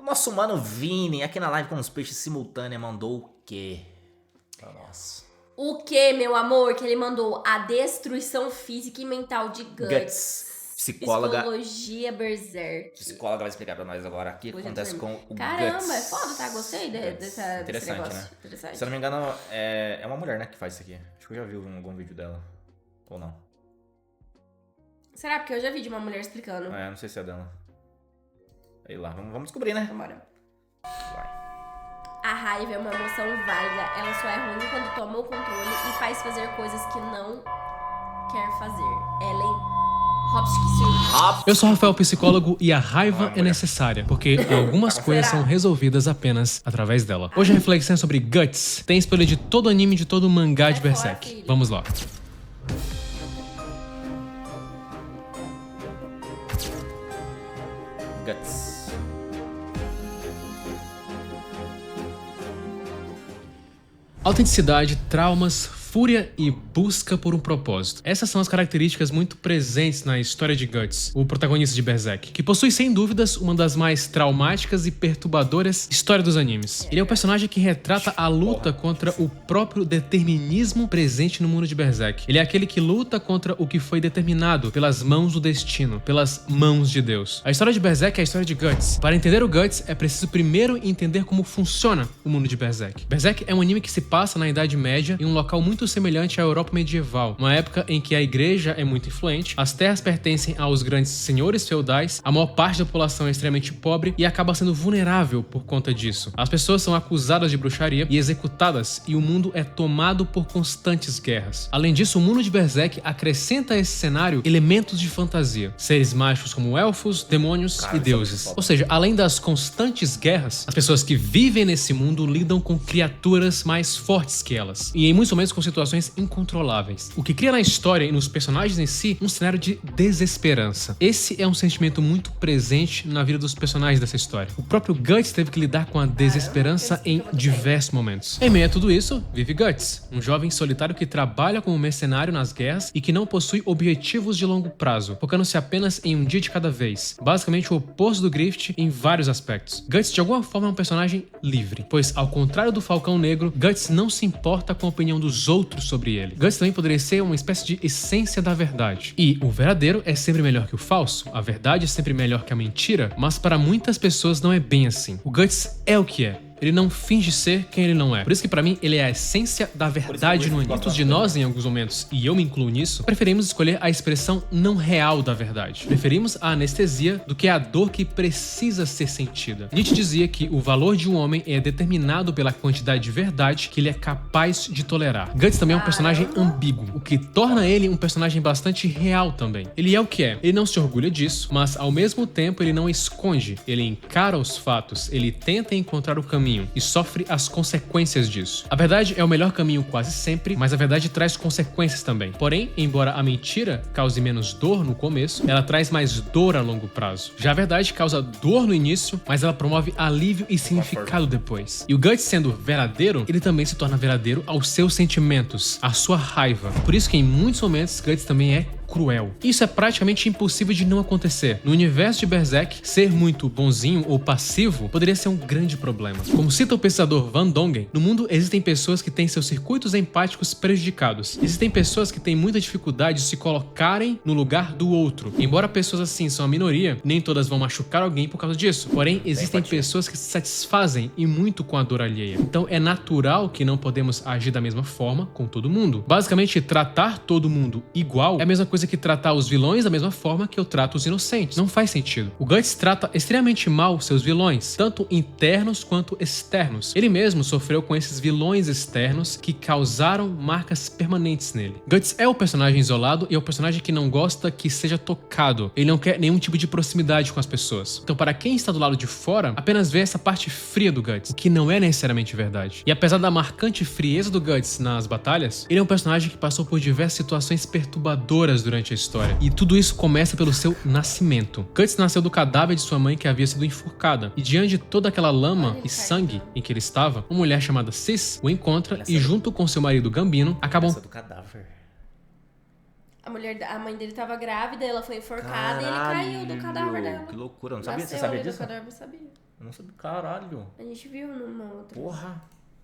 O nosso mano Vini, aqui na live com os peixes simultânea, mandou o quê? Nossa. O que, meu amor? Que ele mandou a destruição física e mental de Guts. Psicóloga. Psicologia Berserk. Psicóloga vai explicar pra nós agora o que acontece com o Caramba, Guts. é foda, tá? Gostei desse negócio. Né? Interessante. Se eu não me engano, é uma mulher, né, que faz isso aqui. Acho que eu já vi algum vídeo dela. Ou não. Será? Porque eu já vi de uma mulher explicando. Não sei se é dela. Aí lá, vamos descobrir, né? Vambora. Vai. A raiva é uma emoção válida. Ela só é ruim quando toma o controle e faz fazer coisas que não quer fazer. Ellen Hopkins. Eu sou Rafael, psicólogo, e a raiva é necessária, porque algumas coisas são resolvidas apenas através dela. Hoje a reflexão é sobre Guts. Tem spoiler de todo anime, de todo mangá de Berserk. Vamos lá. Guts. Autenticidade, traumas, fúria e busca por um propósito. Essas são as características muito presentes na história de Guts, o protagonista de Berserk, que possui sem dúvidas uma das mais traumáticas e perturbadoras histórias dos animes. Ele é o personagem que retrata a luta contra o próprio determinismo presente no mundo de Berserk. Ele é aquele que luta contra o que foi determinado pelas mãos do destino, pelas mãos de Deus. A história de Berserk é a história de Guts. Para entender o Guts, é preciso primeiro entender como funciona o mundo de Berserk. Berserk é um anime que se passa na Idade Média em um local muito semelhante à Europa medieval, uma época em que a igreja é muito influente, as terras pertencem aos grandes senhores feudais, a maior parte da população é extremamente pobre e acaba sendo vulnerável por conta disso. As pessoas são acusadas de bruxaria e executadas, e o mundo é tomado por constantes guerras. Além disso, o mundo de Berserk acrescenta a esse cenário elementos de fantasia, seres mágicos como elfos, demônios e deuses. Ou seja, além das constantes guerras, as pessoas que vivem nesse mundo lidam com criaturas mais fortes que elas, e em muitos momentos com situações incontroláveis, o que cria na história e nos personagens em si um cenário de desesperança. Esse é um sentimento muito presente na vida dos personagens dessa história. O próprio Guts teve que lidar com a desesperança em diversos momentos. Em meio a tudo isso, vive Guts, um jovem solitário que trabalha como mercenário nas guerras e que não possui objetivos de longo prazo, focando-se apenas em um dia de cada vez, basicamente o oposto do Griffith em vários aspectos. Guts de alguma forma é um personagem livre, pois ao contrário do Falcão Negro, Guts não se importa com a opinião dos outros sobre ele. Guts também poderia ser uma espécie de essência da verdade. E o verdadeiro é sempre melhor que o falso, a verdade é sempre melhor que a mentira, mas para muitas pessoas não é bem assim. O Guts é o que é. Ele não finge ser quem ele não é. Por isso que pra mim ele é a essência da verdade no anime. Muitos de nós, em alguns momentos, e eu me incluo nisso, preferimos escolher a expressão não real da verdade. Preferimos a anestesia do que a dor que precisa ser sentida. Nietzsche dizia que o valor de um homem é determinado pela quantidade de verdade que ele é capaz de tolerar. Guts também é um personagem ambíguo, o que torna ele um personagem bastante real também. Ele é o que é. Ele não se orgulha disso, mas ao mesmo tempo ele não esconde. Ele encara os fatos, ele tenta encontrar o caminho e sofre as consequências disso. A verdade é o melhor caminho quase sempre, mas a verdade traz consequências também. Porém, embora a mentira cause menos dor no começo, ela traz mais dor a longo prazo. Já a verdade causa dor no início, mas ela promove alívio e significado depois. E o Guts sendo verdadeiro, ele também se torna verdadeiro aos seus sentimentos, à sua raiva. Por isso que em muitos momentos Guts também é cruel. Isso é praticamente impossível de não acontecer. No universo de Berserk, ser muito bonzinho ou passivo poderia ser um grande problema. Como cita o pensador Van Dongen, no mundo existem pessoas que têm seus circuitos empáticos prejudicados. Existem pessoas que têm muita dificuldade de se colocarem no lugar do outro. Embora pessoas assim são a minoria, nem todas vão machucar alguém por causa disso. Porém, existem pessoas que se satisfazem e muito com a dor alheia. Então é natural que não podemos agir da mesma forma com todo mundo. Basicamente, tratar todo mundo igual é a mesma coisa que tratar os vilões da mesma forma que eu trato os inocentes. Não faz sentido. O Guts trata extremamente mal seus vilões, tanto internos quanto externos. Ele mesmo sofreu com esses vilões externos que causaram marcas permanentes nele. Guts é o personagem isolado e é o personagem que não gosta que seja tocado. Ele não quer nenhum tipo de proximidade com as pessoas. Então, para quem está do lado de fora, apenas vê essa parte fria do Guts, o que não é necessariamente verdade. E apesar da marcante frieza do Guts nas batalhas, ele é um personagem que passou por diversas situações perturbadoras durante a história. E tudo isso começa pelo seu nascimento. Guts nasceu do cadáver de sua mãe que havia sido enforcada. E diante de toda aquela lama e sangue em que ele estava, uma mulher chamada Sis o encontra e junto com seu marido Gambino acabam... do cadáver. A mãe dele tava grávida, ela foi enforcada. Caralho, e ele caiu do cadáver dela. Que loucura, eu não sabia. Nasceu Você sabia ali disso? do cadáver, eu sabia. Eu não sabia. Caralho. A gente viu numa outra. Porra.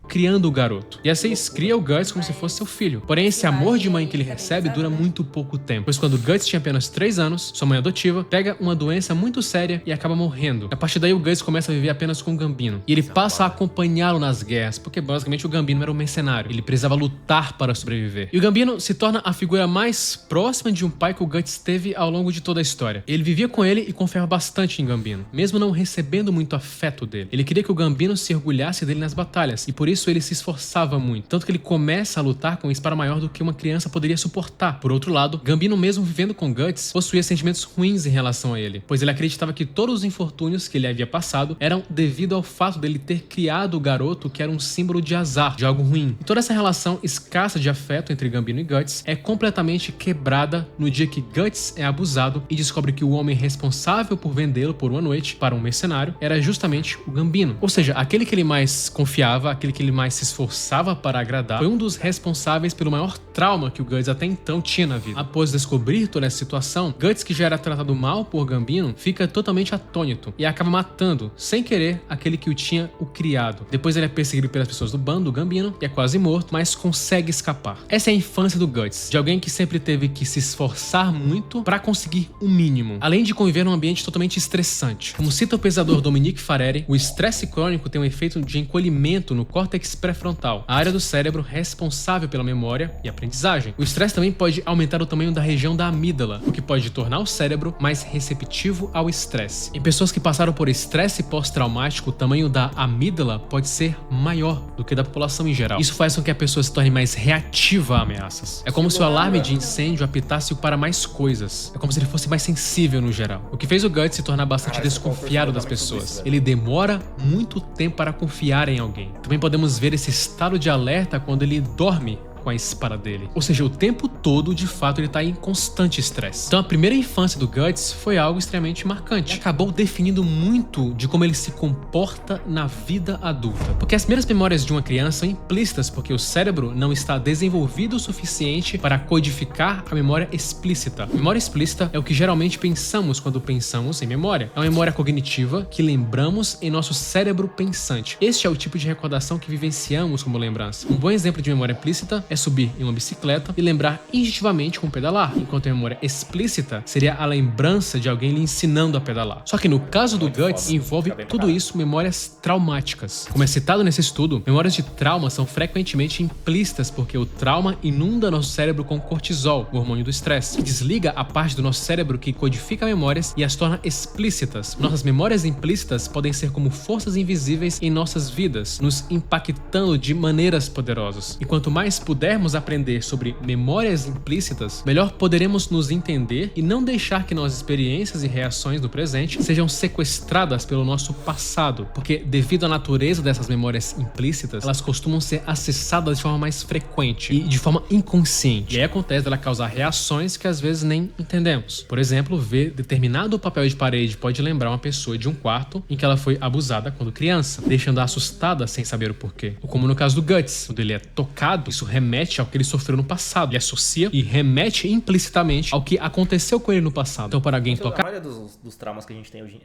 Criando o garoto. E a 6 cria o Guts como se fosse seu filho. Porém, esse amor de mãe que ele recebe dura muito pouco tempo, pois quando o Guts tinha apenas 3 anos, sua mãe adotiva pega uma doença muito séria e acaba morrendo. A partir daí, o Guts começa a viver apenas com o Gambino. E ele passa a acompanhá-lo nas guerras, porque basicamente o Gambino era um mercenário. Ele precisava lutar para sobreviver. E o Gambino se torna a figura mais próxima de um pai que o Guts teve ao longo de toda a história. Ele vivia com ele e confiava bastante em Gambino, mesmo não recebendo muito afeto dele. Ele queria que o Gambino se orgulhasse dele nas batalhas, e por isso ele se esforçava muito, tanto que ele começa a lutar com uma espada maior do que uma criança poderia suportar. Por outro lado, Gambino, mesmo vivendo com Guts, possuía sentimentos ruins em relação a ele, pois ele acreditava que todos os infortúnios que ele havia passado eram devido ao fato dele ter criado o garoto que era um símbolo de azar, de algo ruim. E toda essa relação escassa de afeto entre Gambino e Guts é completamente quebrada no dia que Guts é abusado e descobre que o homem responsável por vendê-lo por uma noite para um mercenário era justamente o Gambino. Ou seja, aquele que ele mais confiava, aquele que ele mais se esforçava para agradar, foi um dos responsáveis pelo maior trauma que o Guts até então tinha na vida. Após descobrir toda essa situação, Guts, que já era tratado mal por Gambino, fica totalmente atônito e acaba matando, sem querer, aquele que o tinha criado. Depois ele é perseguido pelas pessoas do bando do Gambino e é quase morto, mas consegue escapar. Essa é a infância do Guts, de alguém que sempre teve que se esforçar muito para conseguir o mínimo, além de conviver num ambiente totalmente estressante. Como cita o pesador Dominique Fareri, o estresse crônico tem um efeito de encolhimento no córtex pré-frontal, a área do cérebro responsável pela memória e aprendizagem. O estresse também pode aumentar o tamanho da região da amígdala, o que pode tornar o cérebro mais receptivo ao estresse. Em pessoas que passaram por estresse pós-traumático, o tamanho da amígdala pode ser maior do que da população em geral. Isso faz com que a pessoa se torne mais reativa a ameaças. É como se o alarme de incêndio apitasse para mais coisas. É como se ele fosse mais sensível no geral. O que fez o Guts se tornar bastante desconfiado das pessoas. Ele demora muito tempo para confiar em alguém. Também podemos ver esse estado de alerta quando ele dorme com a espada dele. Ou seja, o tempo todo, de fato, ele tá em constante estresse. Então a primeira infância do Guts foi algo extremamente marcante. E acabou definindo muito de como ele se comporta na vida adulta. Porque as primeiras memórias de uma criança são implícitas, porque o cérebro não está desenvolvido o suficiente para codificar a memória explícita. A memória explícita é o que geralmente pensamos quando pensamos em memória. É uma memória cognitiva que lembramos em nosso cérebro pensante. Este é o tipo de recordação que vivenciamos como lembrança. Um bom exemplo de memória implícita é subir em uma bicicleta e lembrar instintivamente como pedalar, enquanto a memória explícita seria a lembrança de alguém lhe ensinando a pedalar. Só que no caso do Guts, envolve tudo isso memórias traumáticas. Como é citado nesse estudo, memórias de trauma são frequentemente implícitas porque o trauma inunda nosso cérebro com cortisol, o hormônio do estresse, que desliga a parte do nosso cérebro que codifica memórias e as torna explícitas. Nossas memórias implícitas podem ser como forças invisíveis em nossas vidas, nos impactando de maneiras poderosas. E quanto mais pudermos aprender sobre memórias implícitas, melhor poderemos nos entender e não deixar que nossas experiências e reações do presente sejam sequestradas pelo nosso passado, porque devido à natureza dessas memórias implícitas, elas costumam ser acessadas de forma mais frequente e de forma inconsciente. E aí acontece dela causar reações que às vezes nem entendemos. Por exemplo, ver determinado papel de parede pode lembrar uma pessoa de um quarto em que ela foi abusada quando criança, deixando-a assustada sem saber o porquê. Ou como no caso do Guts, quando ele é tocado, isso remete ao que ele sofreu no passado. Ele associa e remete implicitamente ao que aconteceu com ele no passado. Então, para alguém tocar... A maioria dos traumas que a gente tem hoje,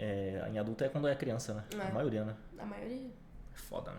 em adulto é quando é criança, né? A maioria, né? A maioria. É foda, né?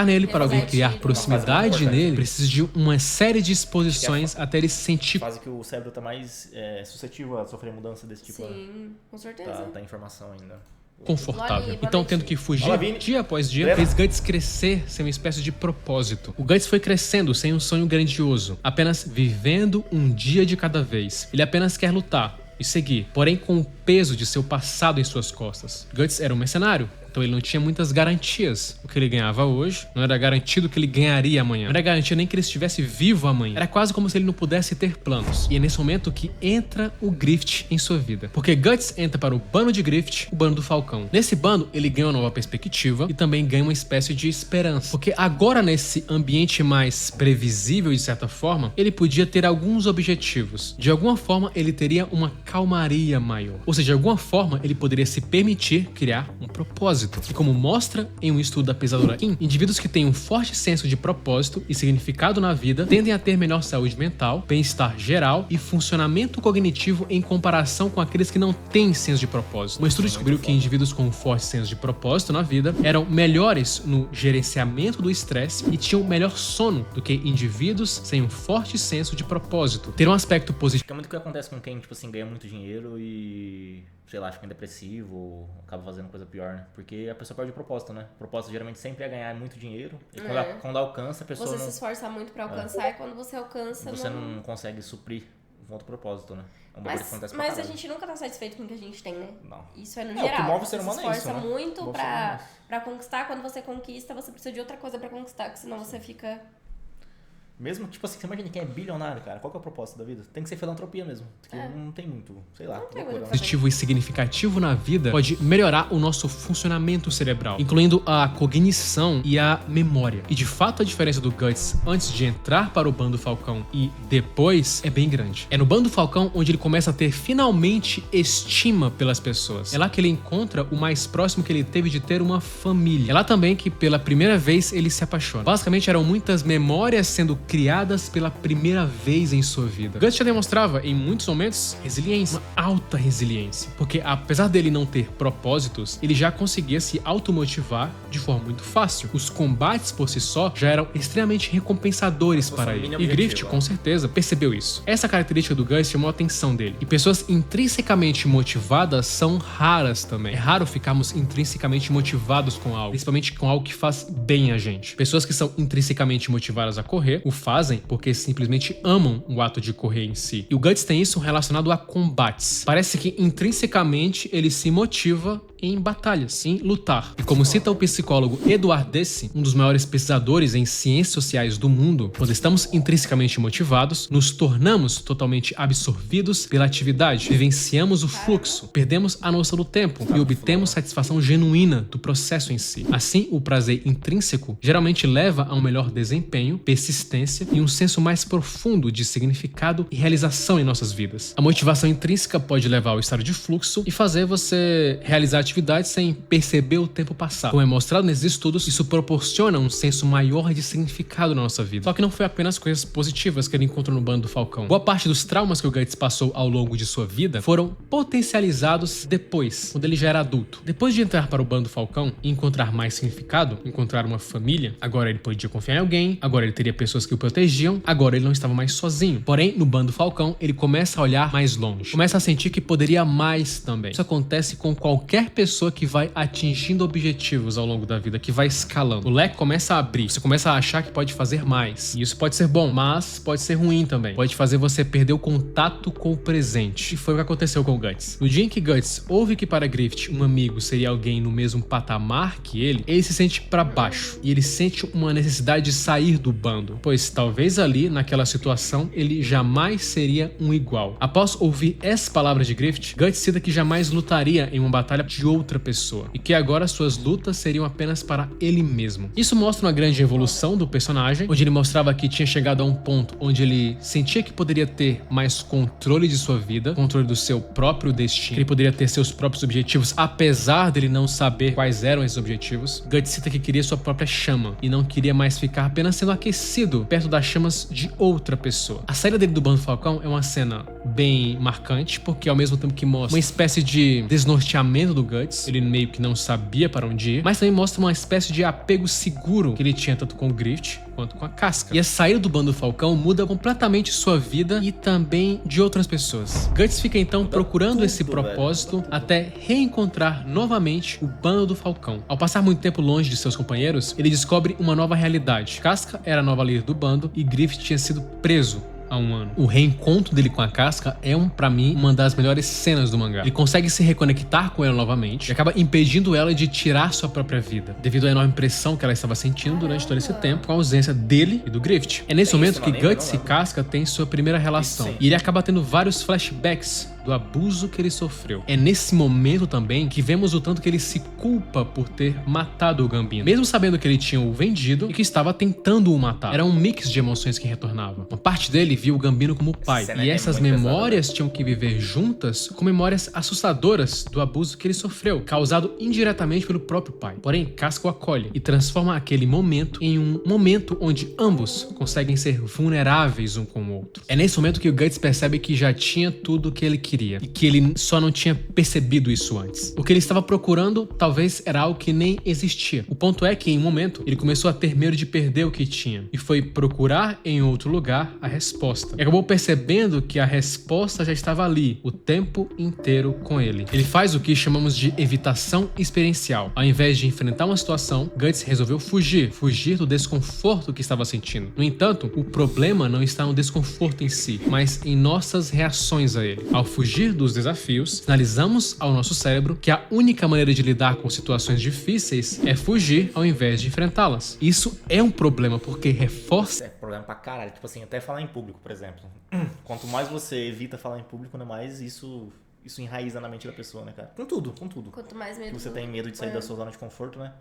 nele, para alguém criar proximidade nele, precisa de uma série de exposições até ele se sentir... Faz que o cérebro tá mais suscetível a sofrer mudança desse tipo. Sim, com certeza. Tá em formação ainda. Confortável. Então, tendo que fugir dia após dia, fez Guts crescer sem uma espécie de propósito. O Guts foi crescendo sem um sonho grandioso, apenas vivendo um dia de cada vez. Ele apenas quer lutar e seguir, porém com o peso de seu passado em suas costas. Guts era um mercenário, então ele não tinha muitas garantias. O que ele ganhava hoje não era garantido que ele ganharia amanhã. Não era garantido nem que ele estivesse vivo amanhã. Era quase como se ele não pudesse ter planos. E é nesse momento que entra o Grift em sua vida. Porque Guts entra para o bando de Grift, o bando do Falcão. Nesse bando, ele ganha uma nova perspectiva e também ganha uma espécie de esperança. Porque agora, nesse ambiente mais previsível, de certa forma, ele podia ter alguns objetivos. De alguma forma, ele teria uma calmaria maior. Ou seja, seja, de alguma forma, ele poderia se permitir criar um propósito. E como mostra em um estudo da pesadora Kim, indivíduos que têm um forte senso de propósito e significado na vida tendem a ter melhor saúde mental, bem-estar geral e funcionamento cognitivo em comparação com aqueles que não têm senso de propósito. Um estudo descobriu que indivíduos com um forte senso de propósito na vida eram melhores no gerenciamento do estresse e tinham melhor sono do que indivíduos sem um forte senso de propósito. Ter um aspecto positivo. É muito o que acontece com quem, tipo assim, ganha muito dinheiro e, sei lá, fica depressivo ou acaba fazendo coisa pior, né? Porque a pessoa perde o propósito, né? O propósito geralmente sempre é ganhar muito dinheiro e quando alcança, a pessoa Você não... se esforça muito pra alcançar e quando você alcança, Você não consegue suprir um outro propósito, né? É uma coisa que acontece pra Mas a caralho. gente nunca tá satisfeito com o que a gente tem, né? Não. Isso é no É, geral. o que move o Você ser humano se é isso, esforça né? muito Move o ser humano é isso. pra conquistar. Quando você conquista, você precisa de outra coisa pra conquistar, que senão você fica... Mesmo, tipo assim, você imagina quem é bilionário, cara. Qual que é o propósito da vida? Tem que ser filantropia mesmo. Porque não tem muito, sei lá. Não tem loucura, muito né? Positivo e significativo na vida pode melhorar o nosso funcionamento cerebral, incluindo a cognição e a memória. E de fato a diferença do Guts antes de entrar para o Bando Falcão e depois é bem grande. É no Bando Falcão onde ele começa a ter finalmente estima pelas pessoas. É lá que ele encontra o mais próximo que ele teve de ter uma família. É lá também que pela primeira vez ele se apaixona. Basicamente eram muitas memórias sendo criadas pela primeira vez em sua vida. Guts já demonstrava em muitos momentos resiliência, uma alta resiliência, porque apesar dele não ter propósitos, ele já conseguia se automotivar de forma muito fácil. Os combates por si só já eram extremamente recompensadores para ele. E Griffith, com certeza, percebeu isso. Essa característica do Guts chamou a atenção dele. E pessoas intrinsecamente motivadas são raras também. É raro ficarmos intrinsecamente motivados com algo, principalmente com algo que faz bem a gente. Pessoas que são intrinsecamente motivadas a correr o fazem porque simplesmente amam o ato de correr em si. E o Guts tem isso relacionado a combates. Parece que intrinsecamente ele se motiva em batalhas, em lutar. E como cita o psicólogo Edward Deci, um dos maiores pesquisadores em ciências sociais do mundo, quando estamos intrinsecamente motivados, nos tornamos totalmente absorvidos pela atividade, vivenciamos o fluxo, perdemos a noção do tempo e obtemos satisfação genuína do processo em si. Assim, o prazer intrínseco geralmente leva a um melhor desempenho, persistência e um senso mais profundo de significado e realização em nossas vidas. A motivação intrínseca pode levar ao estado de fluxo e fazer você realizar atividades sem perceber o tempo passar. Como é mostrado nesses estudos, isso proporciona um senso maior de significado na nossa vida. Só que não foi apenas coisas positivas que ele encontrou no Bando do Falcão. Boa parte dos traumas que o Guts passou ao longo de sua vida foram potencializados depois, quando ele já era adulto. Depois de entrar para o Bando do Falcão e encontrar mais significado, encontrar uma família, agora ele podia confiar em alguém, agora ele teria pessoas que o protegiam, agora ele não estava mais sozinho. Porém, no Bando do Falcão, ele começa a olhar mais longe. Começa a sentir que poderia mais também. Isso acontece com qualquer pessoa que vai atingindo objetivos ao longo da vida, que vai escalando. O leque começa a abrir, você começa a achar que pode fazer mais. E isso pode ser bom, mas pode ser ruim também. Pode fazer você perder o contato com o presente. E foi o que aconteceu com o Guts. No dia em que Guts ouve que para Griffith um amigo seria alguém no mesmo patamar que ele se sente para baixo. E ele sente uma necessidade de sair do bando, pois talvez ali, naquela situação, ele jamais seria um igual. Após ouvir essas palavras de Griffith, Guts cita que jamais lutaria em uma batalha de outra pessoa, e que agora suas lutas seriam apenas para ele mesmo. Isso mostra uma grande evolução do personagem, onde ele mostrava que tinha chegado a um ponto onde ele sentia que poderia ter mais controle de sua vida, controle do seu próprio destino, que ele poderia ter seus próprios objetivos, apesar dele não saber quais eram esses objetivos. Guts cita que queria sua própria chama, e não queria mais ficar apenas sendo aquecido perto das chamas de outra pessoa. A saída dele do Bando Falcão é uma cena bem marcante, porque ao mesmo tempo que mostra uma espécie de desnorteamento do Guts, ele meio que não sabia para onde ir, mas também mostra uma espécie de apego seguro que ele tinha tanto com o Griffith quanto com a Casca. E a saída do Bando Falcão muda completamente sua vida e também de outras pessoas. Guts fica então procurando esse propósito até reencontrar novamente o Bando do Falcão. Ao passar muito tempo longe de seus companheiros, ele descobre uma nova realidade. Casca era a nova líder do bando e Griffith tinha sido preso há um ano. O reencontro dele com a Casca é, pra mim, uma das melhores cenas do mangá. Ele consegue se reconectar com ela novamente e acaba impedindo ela de tirar sua própria vida, devido à enorme pressão que ela estava sentindo durante todo esse tempo com a ausência dele e do Griffith. É nesse momento que Guts e Casca têm sua primeira relação, e ele acaba tendo vários flashbacks do do abuso que ele sofreu. É nesse momento também que vemos o tanto que ele se culpa por ter matado o Gambino, mesmo sabendo que ele tinha o vendido e que estava tentando o matar. Era um mix de emoções que retornavam. Uma parte dele viu o Gambino como pai, e essas memórias tinham que viver juntas com memórias assustadoras do abuso que ele sofreu, causado indiretamente pelo próprio pai. Porém, Casca o acolhe e transforma aquele momento em um momento onde ambos conseguem ser vulneráveis um com o outro. É nesse momento que o Guts percebe que já tinha tudo o que ele queria e que ele só não tinha percebido isso antes. O que ele estava procurando talvez era algo que nem existia. O ponto é que em um momento ele começou a ter medo de perder o que tinha e foi procurar em outro lugar a resposta. E acabou percebendo que a resposta já estava ali o tempo inteiro com ele. Ele faz o que chamamos de evitação experiencial. Ao invés de enfrentar uma situação, Guts resolveu fugir do desconforto que estava sentindo. No entanto, o problema não está no desconforto em si, mas em nossas reações a ele. Ao fugir dos desafios, sinalizamos ao nosso cérebro que a única maneira de lidar com situações difíceis é fugir ao invés de enfrentá-las. Isso é um problema porque reforça... É problema pra caralho. Tipo assim, até falar em público, por exemplo. Quanto mais você evita falar em público, né, mais isso enraiza na mente da pessoa, né, cara? Com tudo. Quanto mais medo... Você tem medo de sair da sua zona de conforto, né?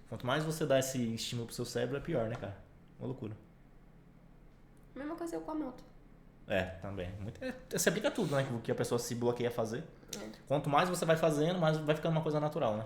Quanto mais você dá esse estímulo pro seu cérebro, é pior, né, cara? Uma loucura. Mesma coisa eu com a moto. É, também. Você aplica tudo, né? O que a pessoa se bloqueia a fazer. Quanto mais você vai fazendo, mais vai ficando uma coisa natural, né?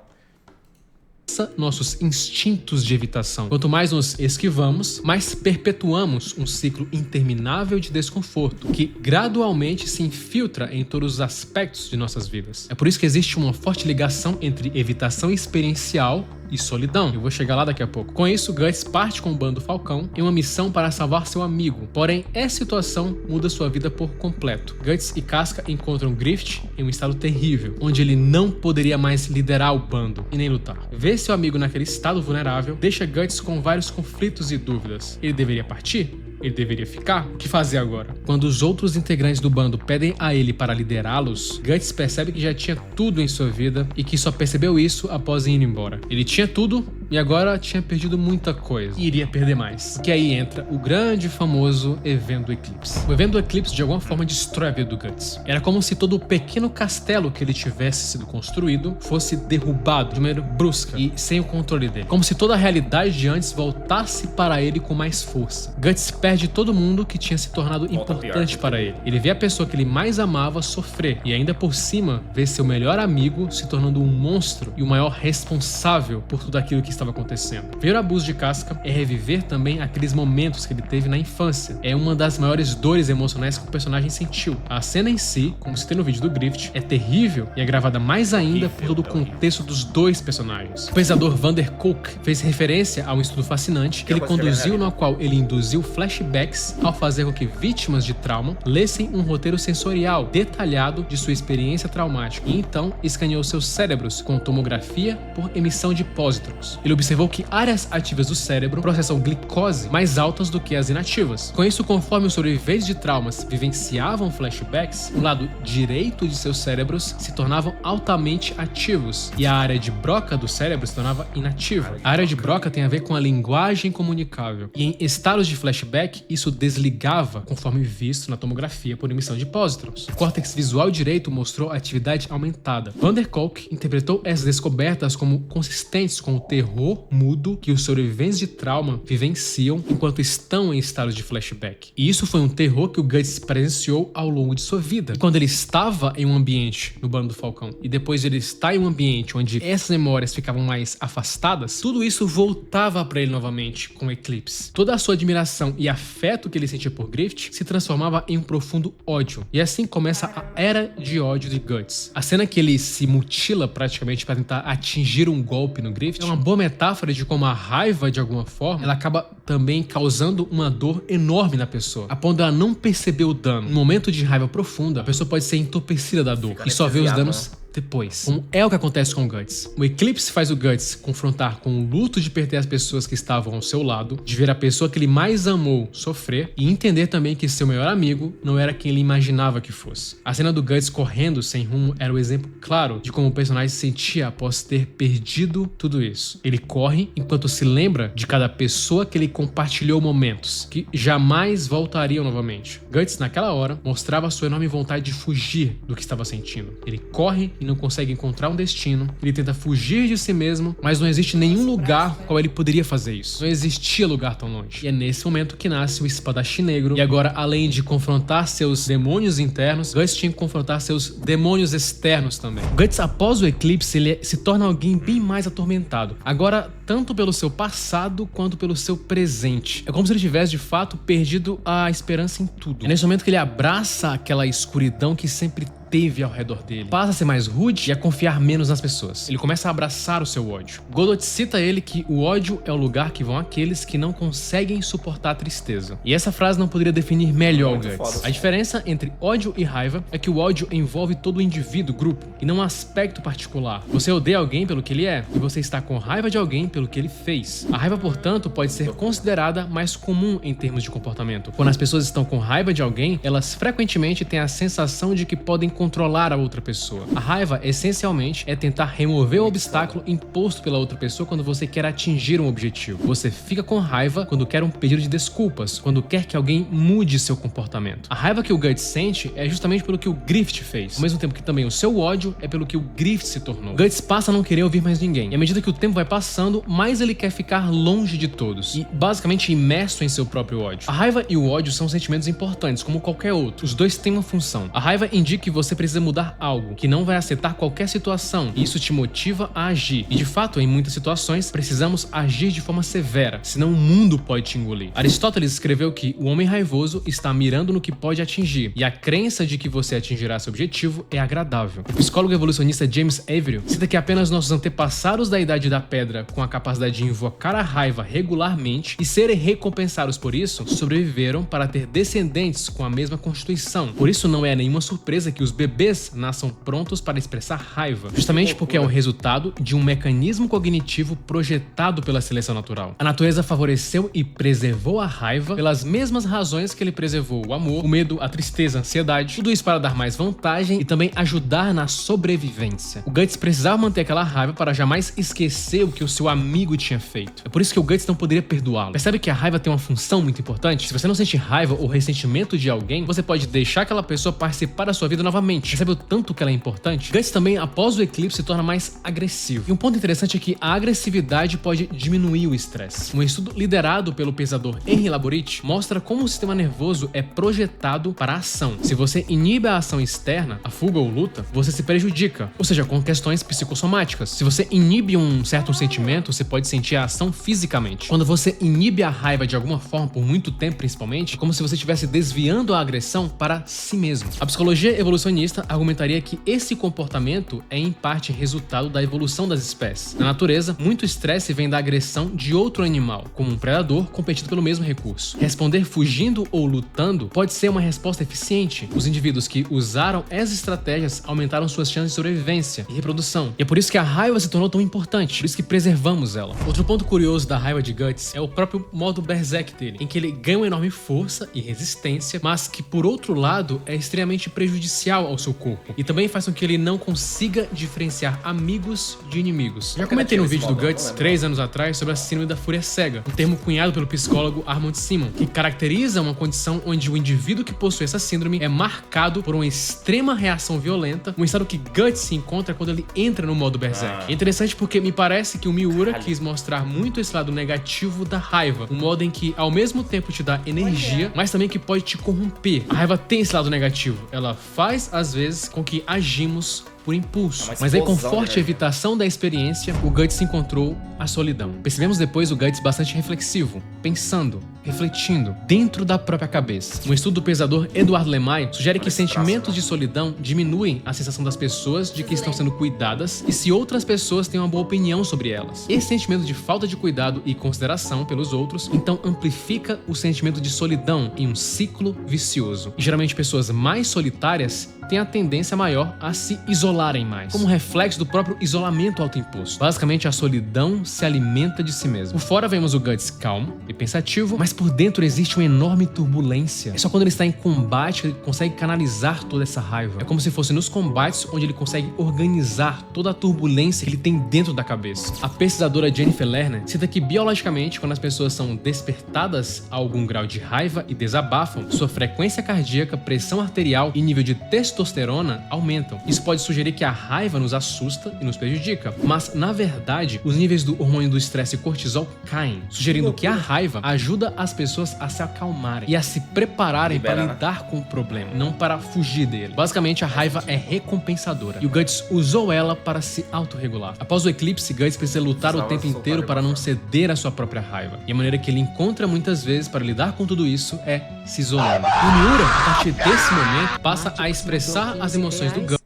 Nossos instintos de evitação. Quanto mais nos esquivamos, mais perpetuamos um ciclo interminável de desconforto que gradualmente se infiltra em todos os aspectos de nossas vidas. É por isso que existe uma forte ligação entre evitação experiencial e solidão. Eu vou chegar lá daqui a pouco. Com isso, Guts parte com o bando Falcão em uma missão para salvar seu amigo. Porém, essa situação muda sua vida por completo. Guts e Casca encontram Griffith em um estado terrível, onde ele não poderia mais liderar o bando e nem lutar. Ver seu amigo naquele estado vulnerável deixa Guts com vários conflitos e dúvidas. Ele deveria partir? Ele deveria ficar? O que fazer agora? Quando os outros integrantes do bando pedem a ele para liderá-los, Guts percebe que já tinha tudo em sua vida e que só percebeu isso após ir embora. Ele tinha tudo e agora tinha perdido muita coisa e iria perder mais. Porque aí entra o grande e famoso evento do Eclipse. O evento do Eclipse de alguma forma destrói a vida do Guts. Era como se todo o pequeno castelo que ele tivesse sido construído fosse derrubado de maneira brusca e sem o controle dele. Como se toda a realidade de antes voltasse para ele com mais força. Guts perde todo mundo que tinha se tornado importante para ele. Ele vê a pessoa que ele mais amava sofrer e ainda por cima vê seu melhor amigo se tornando um monstro e o maior responsável por tudo aquilo que estava acontecendo. Ver o abuso de Casca é reviver também aqueles momentos que ele teve na infância. É uma das maiores dores emocionais que o personagem sentiu. A cena em si, como se tem no vídeo do Griffith, é terrível e é gravada mais ainda por todo o contexto dos dois personagens. O pensador Vander Kolk fez referência a um estudo fascinante que ele conduziu, no qual ele induziu flashbacks ao fazer com que vítimas de trauma lessem um roteiro sensorial detalhado de sua experiência traumática e então escaneou seus cérebros com tomografia por emissão de pósitrons. Ele observou que áreas ativas do cérebro processam glicose mais altas do que as inativas. Com isso, conforme os sobreviventes de traumas vivenciavam flashbacks, o lado direito de seus cérebros se tornavam altamente ativos e a área de Broca do cérebro se tornava inativa. A área de Broca tem a ver com a linguagem comunicável e em estados de flashback isso desligava conforme visto na tomografia por emissão de pósitrons. O córtex visual direito mostrou atividade aumentada. Vander Kolk interpretou essas descobertas como consistentes com o terror mudo que os sobreviventes de trauma vivenciam enquanto estão em estados de flashback. E isso foi um terror que o Guts presenciou ao longo de sua vida. E quando ele estava em um ambiente no bando do Falcão e depois ele está em um ambiente onde essas memórias ficavam mais afastadas, tudo isso voltava para ele novamente com o Eclipse. Toda a sua admiração e afeto que ele sentia por Griffith se transformava em um profundo ódio. E assim começa a era de ódio de Guts. A cena que ele se mutila praticamente para tentar atingir um golpe no Griffith é uma boa metáfora de como a raiva, de alguma forma, ela acaba também causando uma dor enorme na pessoa, a ponto dela não perceber o dano. No momento de raiva profunda, a pessoa pode ser entorpecida da dor e só vê os danos depois. Como é o que acontece com o Guts. O eclipse faz o Guts confrontar com o luto de perder as pessoas que estavam ao seu lado, de ver a pessoa que ele mais amou sofrer e entender também que seu melhor amigo não era quem ele imaginava que fosse. A cena do Guts correndo sem rumo era o exemplo claro de como o personagem se sentia após ter perdido tudo isso. Ele corre enquanto se lembra de cada pessoa que ele compartilhou momentos, que jamais voltariam novamente. Guts, naquela hora, mostrava sua enorme vontade de fugir do que estava sentindo. Ele corre e não consegue encontrar um destino, ele tenta fugir de si mesmo, mas não existe nenhum lugar qual ele poderia fazer isso. Não existia lugar tão longe. E é nesse momento que nasce o Espadachim Negro, e agora, além de confrontar seus demônios internos, Guts tinha que confrontar seus demônios externos também. Guts, após o eclipse, ele se torna alguém bem mais atormentado. Agora, tanto pelo seu passado quanto pelo seu presente. É como se ele tivesse, de fato, perdido a esperança em tudo. É nesse momento que ele abraça aquela escuridão que sempre teve ao redor dele. Passa a ser mais rude e a confiar menos nas pessoas. Ele começa a abraçar o seu ódio. Godot cita ele que o ódio é o lugar que vão aqueles que não conseguem suportar a tristeza. E essa frase não poderia definir melhor o Guts. A diferença entre ódio e raiva é que o ódio envolve todo o indivíduo, grupo, e não um aspecto particular. Você odeia alguém pelo que ele é, e você está com raiva de alguém pelo que ele fez. A raiva, portanto, pode ser considerada mais comum em termos de comportamento. Quando as pessoas estão com raiva de alguém, elas frequentemente têm a sensação de que podem controlar a outra pessoa. A raiva, essencialmente, é tentar remover o obstáculo imposto pela outra pessoa quando você quer atingir um objetivo. Você fica com raiva quando quer um pedido de desculpas, quando quer que alguém mude seu comportamento. A raiva que o Guts sente é justamente pelo que o Griffith fez, ao mesmo tempo que também o seu ódio é pelo que o Griffith se tornou. Guts passa a não querer ouvir mais ninguém, e à medida que o tempo vai passando, mais ele quer ficar longe de todos, e basicamente imerso em seu próprio ódio. A raiva e o ódio são sentimentos importantes, como qualquer outro. Os dois têm uma função. A raiva indica que você precisa mudar algo, que não vai aceitar qualquer situação, e isso te motiva a agir. E de fato, em muitas situações, precisamos agir de forma severa, senão o mundo pode te engolir. Aristóteles escreveu que o homem raivoso está mirando no que pode atingir, e a crença de que você atingirá seu objetivo é agradável. O psicólogo evolucionista James Averill cita que apenas nossos antepassados da Idade da Pedra, com a capacidade de invocar a raiva regularmente e serem recompensados por isso, sobreviveram para ter descendentes com a mesma constituição. Por isso não é nenhuma surpresa que os bebês nasçam prontos para expressar raiva, justamente porque é o resultado de um mecanismo cognitivo projetado pela seleção natural. A natureza favoreceu e preservou a raiva pelas mesmas razões que ele preservou o amor, o medo, a tristeza, a ansiedade, tudo isso para dar mais vantagem e também ajudar na sobrevivência. O Guts precisava manter aquela raiva para jamais esquecer o que o seu amigo tinha feito. É por isso que o Guts não poderia perdoá-lo. Percebe que a raiva tem uma função muito importante? Se você não sente raiva ou ressentimento de alguém, você pode deixar aquela pessoa participar da sua vida novamente. Percebe o tanto que ela é importante? Guts também, após o eclipse, se torna mais agressivo. E um ponto interessante é que a agressividade pode diminuir o estresse. Um estudo liderado pelo pesador Henry Laborit mostra como o sistema nervoso é projetado para a ação. Se você inibe a ação externa, a fuga ou luta, você se prejudica, ou seja, com questões psicossomáticas. Se você inibe um certo sentimento, você pode sentir a ação fisicamente. Quando você inibe a raiva de alguma forma, por muito tempo principalmente, é como se você estivesse desviando a agressão para si mesmo. A psicologia evolucionista argumentaria que esse comportamento é em parte resultado da evolução das espécies. Na natureza, muito estresse vem da agressão de outro animal, como um predador competindo pelo mesmo recurso. Responder fugindo ou lutando pode ser uma resposta eficiente. Os indivíduos que usaram essas estratégias aumentaram suas chances de sobrevivência e reprodução. E é por isso que a raiva se tornou tão importante, por isso que preservamos ela. Outro ponto curioso da raiva de Guts é o próprio modo Berserk dele, em que ele ganha uma enorme força e resistência, mas que por outro lado é extremamente prejudicial ao seu corpo, e também faz com que ele não consiga diferenciar amigos de inimigos. Já comentei no vídeo do Guts 3 anos atrás sobre a síndrome da fúria cega, um termo cunhado pelo psicólogo Armand Simon, que caracteriza uma condição onde o indivíduo que possui essa síndrome é marcado por uma extrema reação violenta, um estado que Guts se encontra quando ele entra no modo Berserk. É interessante porque me parece que o Miura quis mostrar muito esse lado negativo da raiva, um modo em que ao mesmo tempo te dá energia, mas também que pode te corromper. A raiva tem esse lado negativo, ela faz às vezes com que agimos por impulso. Mas aí, com forte evitação da experiência, o Guts encontrou a solidão. Percebemos depois o Guts bastante reflexivo, pensando, refletindo, dentro da própria cabeça. Um estudo do pesador Edouard Lemay sugere que sentimentos de solidão diminuem a sensação das pessoas de que estão sendo cuidadas e se outras pessoas têm uma boa opinião sobre elas. Esse sentimento de falta de cuidado e consideração pelos outros, então amplifica o sentimento de solidão em um ciclo vicioso. E geralmente pessoas mais solitárias têm a tendência maior a se isolar isolarem mais, como reflexo do próprio isolamento autoimposto. Basicamente, a solidão se alimenta de si mesma. Por fora vemos o Guts calmo e pensativo, mas por dentro existe uma enorme turbulência. É só quando ele está em combate que ele consegue canalizar toda essa raiva. É como se fosse nos combates onde ele consegue organizar toda a turbulência que ele tem dentro da cabeça. A pesquisadora Jennifer Lerner cita que biologicamente, quando as pessoas são despertadas a algum grau de raiva e desabafam, sua frequência cardíaca, pressão arterial e nível de testosterona aumentam. Isso pode sugerir que a raiva nos assusta e nos prejudica, mas na verdade os níveis do hormônio do estresse cortisol caem, sugerindo que a raiva ajuda as pessoas a se acalmarem e a se prepararem para lidar com o problema, não para fugir dele. Basicamente, a raiva é recompensadora e o Guts usou ela para se autorregular. Após o eclipse, Guts precisa lutar o tempo inteiro para não ceder à sua própria raiva, e a maneira que ele encontra muitas vezes para lidar com tudo isso é se isolando. O Miura, a partir desse momento, passa a expressar as emoções do Guts.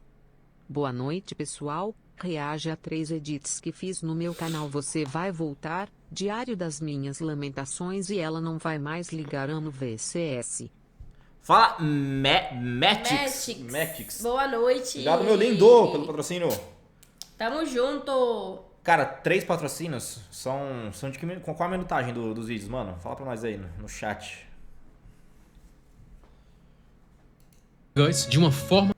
Boa noite, pessoal. Reage a 3 edits que fiz no meu canal. Você vai voltar, diário das minhas lamentações, e ela não vai mais ligar ano VCS. Fala, Matix. Boa noite. Obrigado, meu lindo, pelo patrocínio. Tamo junto. Cara, 3 patrocínios são de que, com qual a minutagem dos vídeos, mano? Fala pra nós aí no chat. Guts de uma forma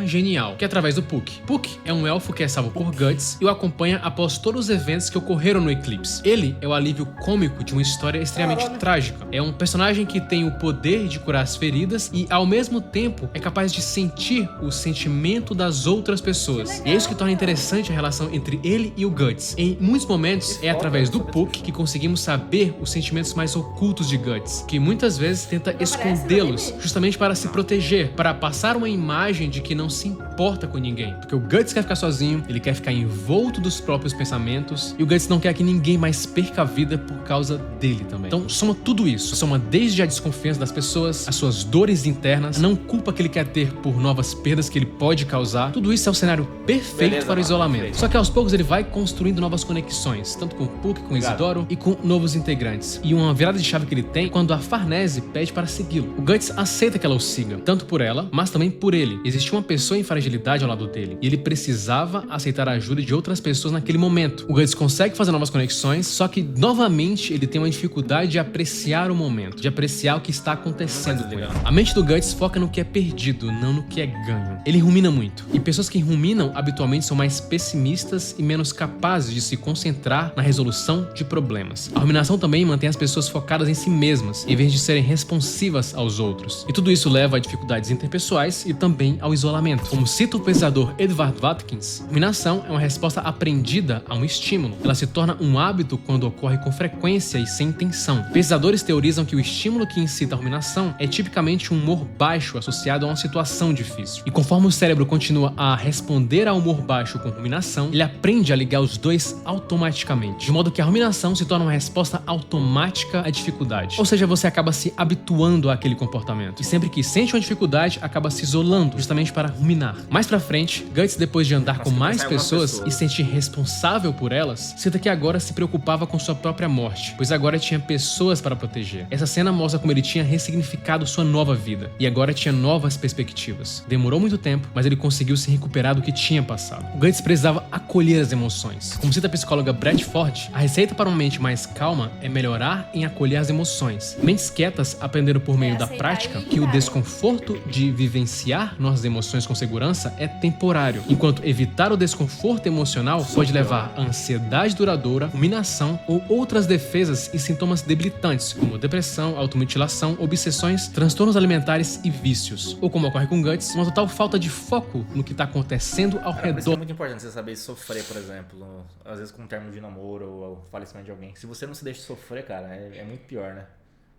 genial, que é através do Puck. Puck é um elfo que é salvo por Guts e o acompanha após todos os eventos que ocorreram no eclipse. Ele é o alívio cômico de uma história extremamente trágica. É um personagem que tem o poder de curar as feridas e, ao mesmo tempo, é capaz de sentir o sentimento das outras pessoas. E é isso que torna interessante a relação entre ele e o Guts. Em muitos momentos, é através do Puck que conseguimos saber os sentimentos mais ocultos de Guts, que muitas vezes tenta escondê-los, justamente para se proteger, para passar uma imagem de que não se importa com ninguém. Porque o Guts quer ficar sozinho, ele quer ficar envolto dos próprios pensamentos, e o Guts não quer que ninguém mais perca a vida por causa dele também. Então soma tudo isso, soma desde a desconfiança das pessoas, as suas dores internas, a não culpa que ele quer ter por novas perdas que ele pode causar. Tudo isso é o cenário perfeito para o isolamento. Só que aos poucos ele vai construindo novas conexões, tanto com o Puck, com o Isidoro e com novos integrantes. E uma virada de chave que ele tem é quando a Farnese pede para segui-lo. O Guts aceita que ela o siga, tanto por ela, mas também por ele. Existe uma pessoa em fragilidade ao lado dele, e ele precisava aceitar a ajuda de outras pessoas naquele momento. O Guts consegue fazer novas conexões, só que novamente ele tem uma dificuldade de apreciar o momento, de apreciar o que está acontecendo com ele. A mente do Guts foca no que é perdido, não no que é ganho. Ele rumina muito, e pessoas que ruminam habitualmente são mais pessimistas e menos capazes de se concentrar na resolução de problemas. A ruminação também mantém as pessoas focadas em si mesmas, em vez de serem responsivas aos outros. E tudo isso leva a dificuldades interpessoais e também ao isolamento. Como cita o pesquisador Edward Watkins, ruminação é uma resposta aprendida a um estímulo. Ela se torna um hábito quando ocorre com frequência e sem intenção. Pesquisadores teorizam que o estímulo que incita a ruminação é tipicamente um humor baixo associado a uma situação difícil. E conforme o cérebro continua a responder ao humor baixo com ruminação, ele aprende a ligar os dois automaticamente, de modo que a ruminação se torna uma resposta automática à dificuldade. Ou seja, você acaba se habituando àquele comportamento. E sempre que sente uma dificuldade, acaba se isolando, justamente para ruminar. Mais pra frente, Guts, depois de andar com mais pessoas e se sentir responsável por elas, cita que agora se preocupava com sua própria morte, pois agora tinha pessoas para proteger. Essa cena mostra como ele tinha ressignificado sua nova vida e agora tinha novas perspectivas. Demorou muito tempo, mas ele conseguiu se recuperar do que tinha passado. O Guts precisava acolher as emoções. Como cita a psicóloga Brett Ford, a receita para uma mente mais calma é melhorar em acolher as emoções. Mentes quietas aprenderam por meio da prática que o desconforto de vivenciar nossas emoções com segurança é temporário, enquanto evitar o desconforto emocional pode levar a ansiedade duradoura, ruminação ou outras defesas e sintomas debilitantes, como depressão, automutilação, obsessões, transtornos alimentares e vícios. Ou como ocorre com Guts, uma total falta de foco no que está acontecendo ao redor. É muito importante você saber sofrer, por exemplo, às vezes com um término de namoro ou o falecimento de alguém. Se você não se deixa sofrer, cara, é muito pior, né?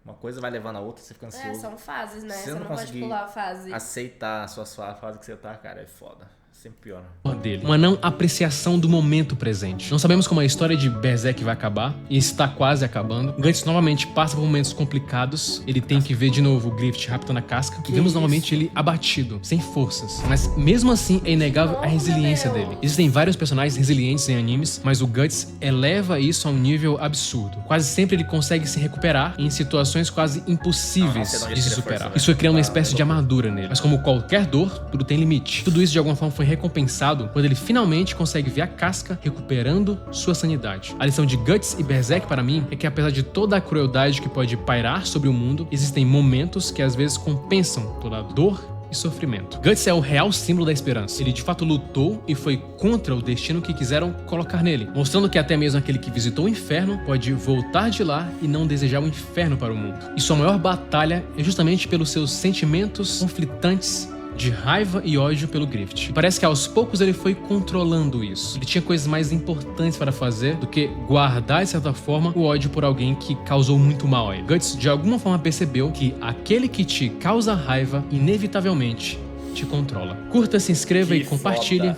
Uma coisa vai levando a outra, você fica ansioso. São fases, né? Você não pode pular a fase. Aceitar a sua fase que você tá, cara, é foda. Sempre pior. Dele. Uma não apreciação do momento presente. Não sabemos como a história de Berserk vai acabar, e está quase acabando. Guts novamente passa por momentos complicados. Ele tem que ver de novo o Griffith raptando a casca. E vemos novamente ele abatido, sem forças. Mas mesmo assim é inegável a resiliência dele. Existem vários personagens resilientes em animes, mas o Guts eleva isso a um nível absurdo. Quase sempre ele consegue se recuperar em situações quase impossíveis de se superar. Isso foi criando uma espécie de armadura nele. Mas como qualquer dor, tudo tem limite. Tudo isso de alguma forma foi foi recompensado quando ele finalmente consegue ver a Casca recuperando sua sanidade. A lição de Guts e Berserk para mim é que apesar de toda a crueldade que pode pairar sobre o mundo, existem momentos que às vezes compensam toda a dor e sofrimento. Guts é o real símbolo da esperança. Ele de fato lutou e foi contra o destino que quiseram colocar nele, mostrando que até mesmo aquele que visitou o inferno pode voltar de lá e não desejar o inferno para o mundo. E sua maior batalha é justamente pelos seus sentimentos conflitantes de raiva e ódio pelo Griffith. E parece que aos poucos ele foi controlando isso. Ele tinha coisas mais importantes para fazer do que guardar, de certa forma, o ódio por alguém que causou muito mal a ele. Guts, de alguma forma, percebeu que aquele que te causa raiva, inevitavelmente, te controla. Curta, se inscreva e compartilhe.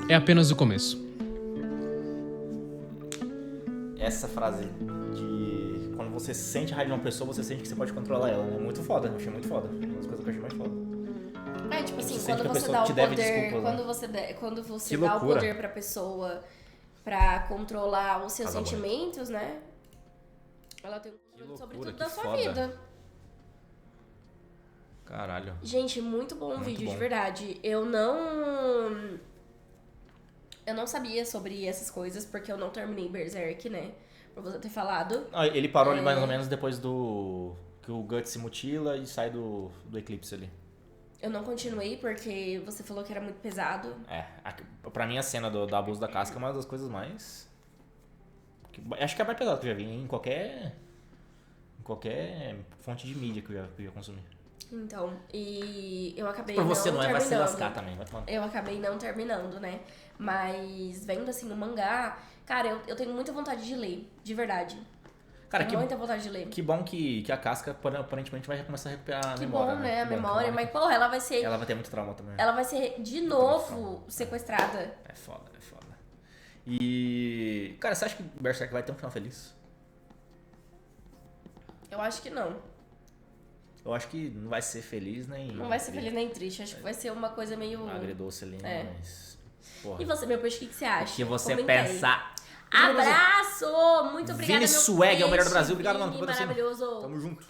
É apenas o começo. Essa frase de quando você sente raiva de uma pessoa, você sente que você pode controlar ela, né? Muito foda, eu achei muito foda. Uma das coisas que eu achei mais foda. É, tipo assim, Você quando sente que a você pessoa dá o te deve poder, desculpas, né? quando você Que dá o loucura. poder pra pessoa pra controlar os seus Casa sentimentos, né? Ela tem um controle sobre loucura, tudo da que sua foda. vida. Caralho. Gente, muito bom o Muito vídeo, bom. de verdade. Eu não sabia sobre essas coisas, porque eu não terminei Berserk, né? Por você ter falado. Ah, ele parou ali mais ou menos depois do... que o Guts se mutila e sai do eclipse ali. Eu não continuei porque você falou que era muito pesado. Pra mim a cena do abuso da casca é uma das coisas mais... acho que é a mais pesada que eu já vi em qualquer fonte de mídia que eu já consumi. Então, e eu acabei Pra não você não é, vai se terminando. lascar também. Vai tomar... Eu acabei não terminando, né? Mas vendo assim o mangá, cara, eu tenho muita vontade de ler, de verdade. Cara, Tenho muita vontade de ler. que bom que a casca aparentemente vai começar a recuperar a Que memória, bom, né? A Que bom, memória, que bom. mas porra, ela vai ter muito trauma também. Ela vai ser de novo sequestrada. É foda. E... cara, você acha que Berserk vai ter um final feliz? Eu acho que não. Eu acho que não vai ser feliz nem... Não vai ser feliz nem triste. Acho que vai ser uma coisa meio... agridoce ali, mas... porra. E você, meu peixe, o que você acha? O que você Comenta aí. pensa? Abraço! Muito obrigada, Vini meu Swag é o melhor do peixe. Brasil. Obrigado, Vini, mano, por patrocínio. maravilhoso. Tamo junto.